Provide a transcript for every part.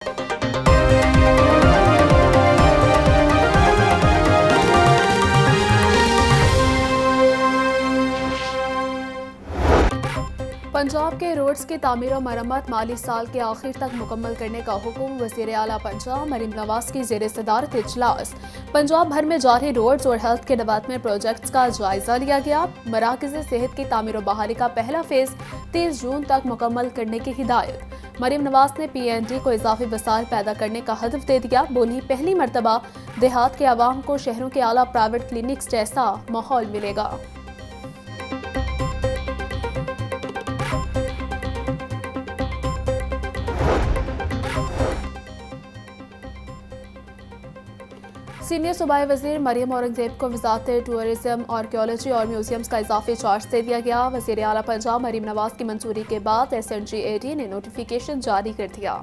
पंजाब के रोड्स की तामीर और मरम्मत माली साल के आखिर तक मुकम्मल करने का हुक्म। वज़ीर आला पंजाब मरीम नवाज की ज़ेर सदारत इजलास। पंजाब भर में जारी रोड्स और हेल्थ के डेवलपमेंट प्रोजेक्ट्स का जायजा लिया गया। मराकज़ सेहत की तामीर और बहाली का पहला फेज 30 जून तक मुकम्मल करने की हिदायत। मरीम नवाज ने PND को इजाफी वसाइल पैदा करने का हदफ दे दिया। बोली, पहली मरतबा देहात के अवाम को शहरों के आला प्राइवेट क्लिनिक्स जैसा माहौल मिलेगा। सीनियर सूबाई वज़ीर मरियम औरंगजेब को वज़ारत टूरिज्म, आर्कियोलॉजी और म्यूजियम्स का इजाफी चार्ज दे दिया गया। वज़ीर आला पंजाब मरीम नवाज की मंजूरी के बाद SNGAD ने नोटिफिकेशन जारी कर दिया।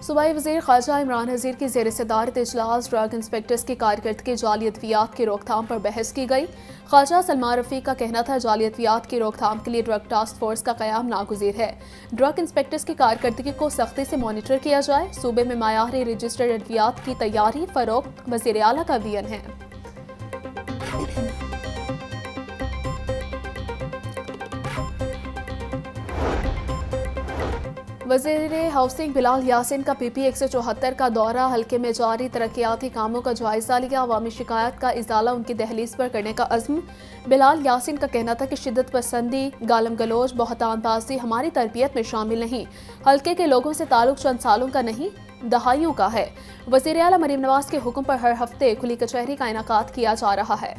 सूबाई वज़ीर ख़ारजा इमरान नज़ीर की ज़ेर सदारत इजलास ड्रग इंस्पेक्टर्स की कारकर्दगी जाली अद्वियात की रोकथाम पर बहस की गई। ख्वाजा सलमान रफ़ीक का कहना था, जाली अद्वियात की रोकथाम के लिए ड्रग टास्क फोर्स का क़याम नागुज़ीर है। ड्रग इंस्पेक्टर्स की कारकर्दगी को सख्ती से मॉनिटर किया जाए। सूबे में मायारी रजिस्टर्ड अद्वियात की तैयारी फ़रोग़्त वज़ीर आला का विज़न है। वज़ीर हाउसिंग बिलाल यासिन का PP 174 का दौरा। हल्के में जारी तरक्याती कामों का जायजा लिया। अवामी शिकायत का इजाला उनकी दहलीज पर करने का अज़्म। बिलाल यासिन का कहना था कि शिद्दत पसंदी, गालम गलोच, बहतानबाजी हमारी तरबियत में शामिल नहीं। हल्के के लोगों से ताल्लुक चंद सालों का नहीं, दहाइयों का है। वज़ीर आला मरीम नवाज के हुक्म पर हर हफ्ते खुली कचहरी का इनाकात किया जा रहा है।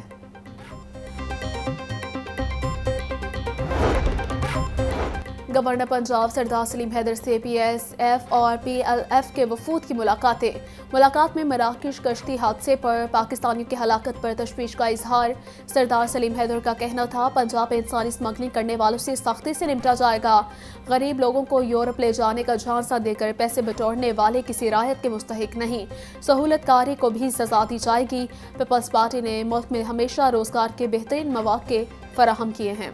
गवर्नर पंजाब सरदार सलीम हैदर से PSF और PLF के वफूद की मुलाकात में मराकश कश्ती हादसे पर पाकिस्तानियों की हलाकत पर तशवीश का इजहार। सरदार सलीम हैदर का कहना था, पंजाब में इंसानी स्मगलिंग करने वालों से सख्ती से निपटा जाएगा। गरीब लोगों को यूरोप ले जाने का झांसा देकर पैसे बटोरने वाले किसी राहत के मुस्तहिक नहीं। सहूलतकारी को भी सजा दी जाएगी। पीपल्स पार्टी ने मुल्क में हमेशा रोजगार के बेहतरीन मौके फराहम किए हैं।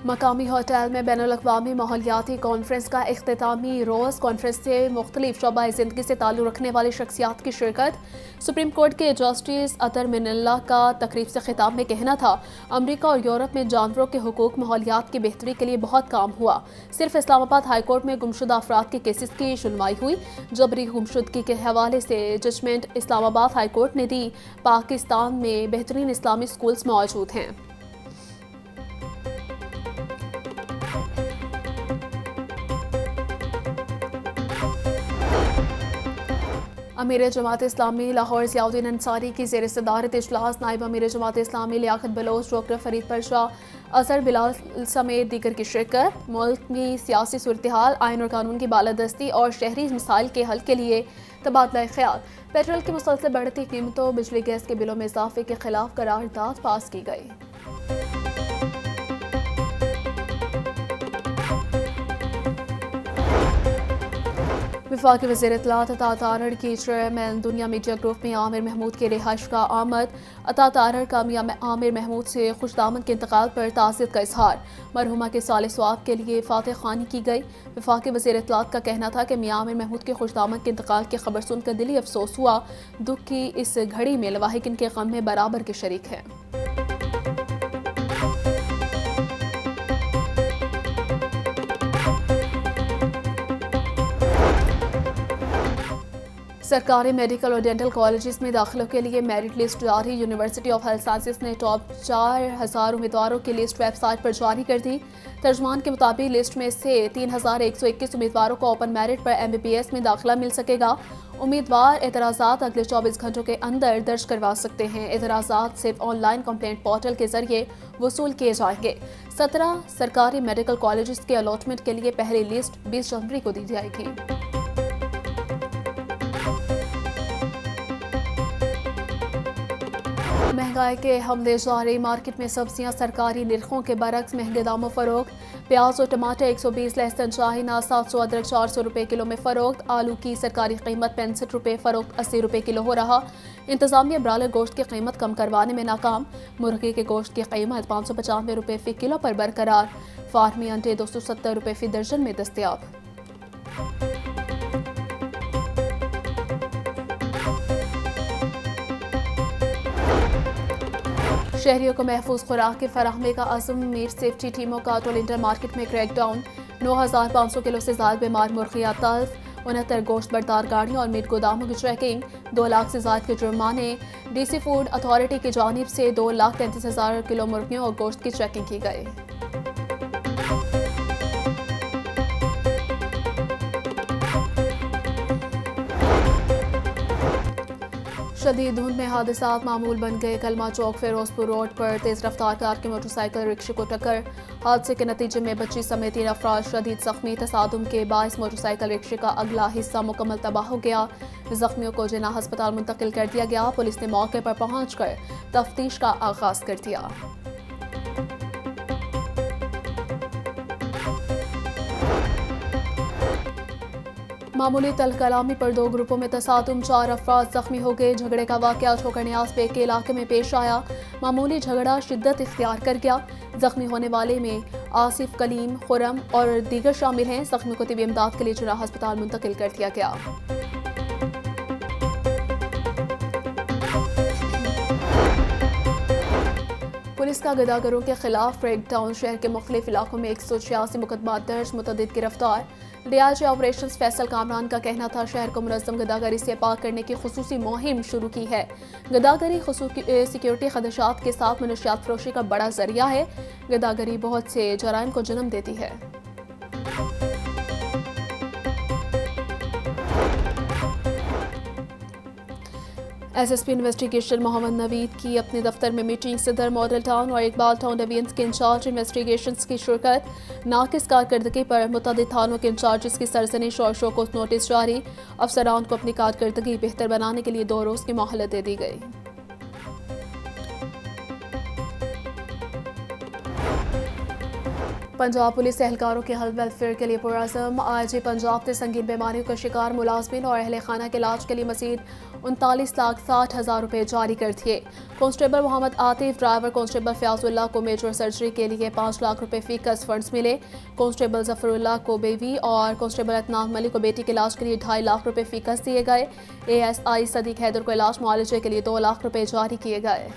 मकामी होटल में बैनुल-अक़वामी माहौलियाती कॉन्फ्रेंस का इख्तितामी रोज़। कॉन्फ्रेंस से मुख्तलिफ शोबाए ज़िंदगी से ताल्लुक़ रखने वाली शख्सियात की शिरकत। सुप्रीम कोर्ट के जस्टिस अतर मिनल्ला का तकरीब से खिताब में कहना था, अमरीका और यूरोप में जानवरों के हुकूक माहौलियात की बेहतरी के लिए बहुत काम हुआ। सिर्फ इस्लामाबाद हाई कोर्ट में गुमशुदा अफराद के केसेस की सुनवाई हुई। जबरी गुमशुदगी के हवाले से जजमेंट इस्लामाबाद हाई कोर्ट ने दी। पाकिस्तान में बेहतरीन इस्लामी स्कूल्स मौजूद हैं। अमीर जमात इस्लामी लाहौर ज़ियाउद्दीन अंसारी की ज़ेर सदारत इजलास। नायब अमीर जमात इस्लामी लियाकत बलोच, डॉक्टर फरीद परशा, अजहर बिलाल समेत दीगर की शिरकत। मुल्क की सियासी सूरत हाल, आइन और कानून की बालादस्ती और शहरी मसाइल के हल के लिए तबादला ख्याल। पेट्रोल की मुसलसल बढ़ती कीमतों, बिजली गैस के बिलों में इजाफे के खिलाफ करारदाद पास की गई। वफाकी वज़ीर इत्तलात अता तारड़ की चेयरमैन दुनिया मीडिया ग्रुप में आमिर महमूद की रिहाइश का आमद। अता तारड़ का मियां आमिर महमूद से खुशदामद के इंतकाल पर ताज़ियत का इजहार। मरहुमा के साले स्वाब के लिए फातह खानी की गई। वफाकी वज़ीर इत्तलात का कहना था कि मियां आमिर महमूद के खुशदामद के इंतकाल की खबर सुनकर दिली अफसोस हुआ। दुख की इस घड़ी में लवाहिक इनके गम में बराबर के शरीक हैं। सरकारी मेडिकल और डेंटल कॉलेजेस में दाखिलों के लिए मेरिट लिस्ट जारी। यूनिवर्सिटी ऑफ हेल्थ साइंसेज ने टॉप 4000 उम्मीदवारों की लिस्ट वेबसाइट पर जारी कर दी। तर्जमान के मुताबिक लिस्ट में से 3121 उम्मीदवारों को ओपन मेरिट पर MBBS में दाखिला मिल सकेगा। उम्मीदवार एतराज़ात अगले 24 घंटों के अंदर दर्ज करवा सकते हैं। एतराज़ात सिर्फ ऑनलाइन कंप्लेंट पोर्टल के जरिए वसूल किए जाएंगे। 17 सरकारी मेडिकल कॉलेजेस के अलॉटमेंट के लिए पहली लिस्ट 20 जनवरी को दी जाएगी। महंगाई के हमले जारी। मार्केट में सब्जियां सरकारी निरखों के बरक्स महंगे दामों फरोख्त। प्याज और टमाटर 120 लहसुन चाइना 700, अदरक 400 रुपये किलो में फरोख्त। आलू की सरकारी कीमत 65 रुपये फरोख्त 80 रुपये किलो हो रहा। इंतजामिया ब्रायलर गोश्त की कीमत कम करवाने में नाकाम। मुर्गी के गोश्त की कीमत 595 रुपये फी किलो पर बरकरार। फार्मी अंडे 270 रुपये फी दर्जन में दस्तयाब। शहरियों को महफूज खुराक की फराहमी का अज़्म। मीट सेफ्टी टीमों का टोलिंडर मार्केट में क्रैकडाउन। 9,500 किलो से ज़ायद बीमार मुर्गियाँ तल्फ। 69 गोश्त बरदार गाड़ियों और मीट गोदामों की चेकिंग। 2 लाख से ज़ायद के जुर्माने। डीसी फूड अथॉरिटी की जानिब से 2,33,000 किलो मुर्गियों और गोश्त की चेकिंग की गई। शदीद धुंध में हादसात मामूल बन गए। कलमा चौक फिरोजपुर रोड पर तेज रफ्तार कार की मोटरसाइकिल रिक्शे को टक्कर। हादसे के नतीजे में बच्ची समेत 3 अफराद शदीद जख्मी। तसादुम के बायस मोटरसाइकिल रिक्शे का अगला हिस्सा मुकम्मल तबाह हो गया। जख्मियों को जिना अस्पताल मुंतकिल कर दिया गया। पुलिस ने मौके पर पहुंचकर तफ्तीश का आगाज कर दिया। मामूली तलकलामी पर 2 ग्रुपों में तसादुम। 4 अफराद जख्मी हो गए। झगड़े का वाकया ठोकरन्यास पे के इलाके में पेश आया। मामूली झगड़ा शिद्दत इख्तियार कर गया। जख्मी होने वाले में आसिफ, कलीम, खुरम और दीगर शामिल हैं। जख्मी को तिबी इमदाद के लिए जिला अस्पताल मुंतकिल कर दिया गया। पुलिस का गदागरों के खिलाफ ब्रेकडाउन। शहर के मुख्तलिफ इलाकों में 186 मुकदमा दर्ज, मुतअद्दिद गिरफ्तार। डीआईजी ऑपरेशंस फैसल कामरान का कहना था शहर को मुनज़्ज़म गदागरी से पाक करने की खुसूसी मुहिम शुरू की है। गदागरी सिक्योरिटी खदशात के साथ मनशियात फरोशी का बड़ा जरिया है। गदागरी बहुत से जराइम को जन्म देती है। एसएसपी इन्वेस्टिगेशन मोहम्मद नवीद की अपने दफ्तर में मीटिंग। सदर मॉडल टाउन और इकबाल टाउन डिवीजन के इंचार्ज इन्वेस्टिगेशंस की शिरकत। नाकिस कारकर्दगी पर मुतअद्दिद थानों के इंचार्जेस की सरजनिश और शोकॉज नोटिस जारी। अफसरान को अपनी कारकर्दगी बेहतर बनाने के लिए 2 रोज़ की मोहलत दे दी गई। पंजाब पुलिस एहलकारों के हेल्थ वेलफेयर के लिए पुरअज़म। आईजी पंजाब ने संगीन बीमारियों का शिकार मुलाजमीन और अहले खाना के इलाज के लिए मजीद 39,60,000 रुपये जारी कर दिए। Constable Mohammad Atif, driver constable Fayazullah को मेजर सर्जरी के लिए 5 लाख रुपये फीकस फंड्स मिले। कांस्टेबल जफरुल्लाह को बेवी और कांस्टेबल अदनान मलिक को बेटी के इलाज के लिए 2.5 लाख रुपये फीकस दिए गए। ASI सदीक हैदर को इलाज मुआलजे के लिए 2 लाख रुपये जारी किए गए।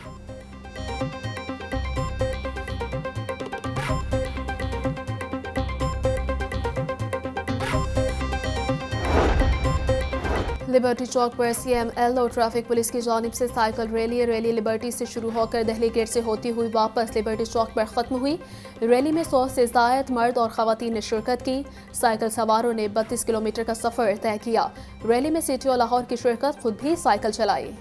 लिबर्टी चौक पर CML और ट्रैफिक पुलिस की जानिब से साइकिल रैली लिबर्टी से शुरू होकर दहली गेट से होती हुई वापस लिबर्टी चौक पर खत्म हुई। रैली में 100 से ज़ायद मर्द और ख़वातीन ने शिरकत की। साइकिल सवारों ने 32 किलोमीटर का सफ़र तय किया। रैली में CTO लाहौर की शिरकत, खुद भी साइकिल चलाई।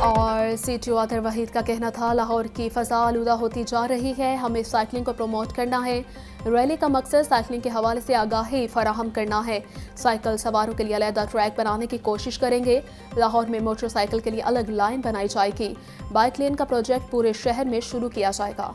और CTO अतर वहीद का कहना था लाहौर की फ़ज़ा आलूदा होती जा रही है, हमें साइकिलिंग को प्रमोट करना है। रैली का मकसद साइकिलिंग के हवाले से आगाही फराहम करना है। साइकिल सवारों के लिए अलग ट्रैक बनाने की कोशिश करेंगे। लाहौर में मोटरसाइकिल के लिए अलग लाइन बनाई जाएगी। बाइक लेन का प्रोजेक्ट पूरे शहर में शुरू किया जाएगा।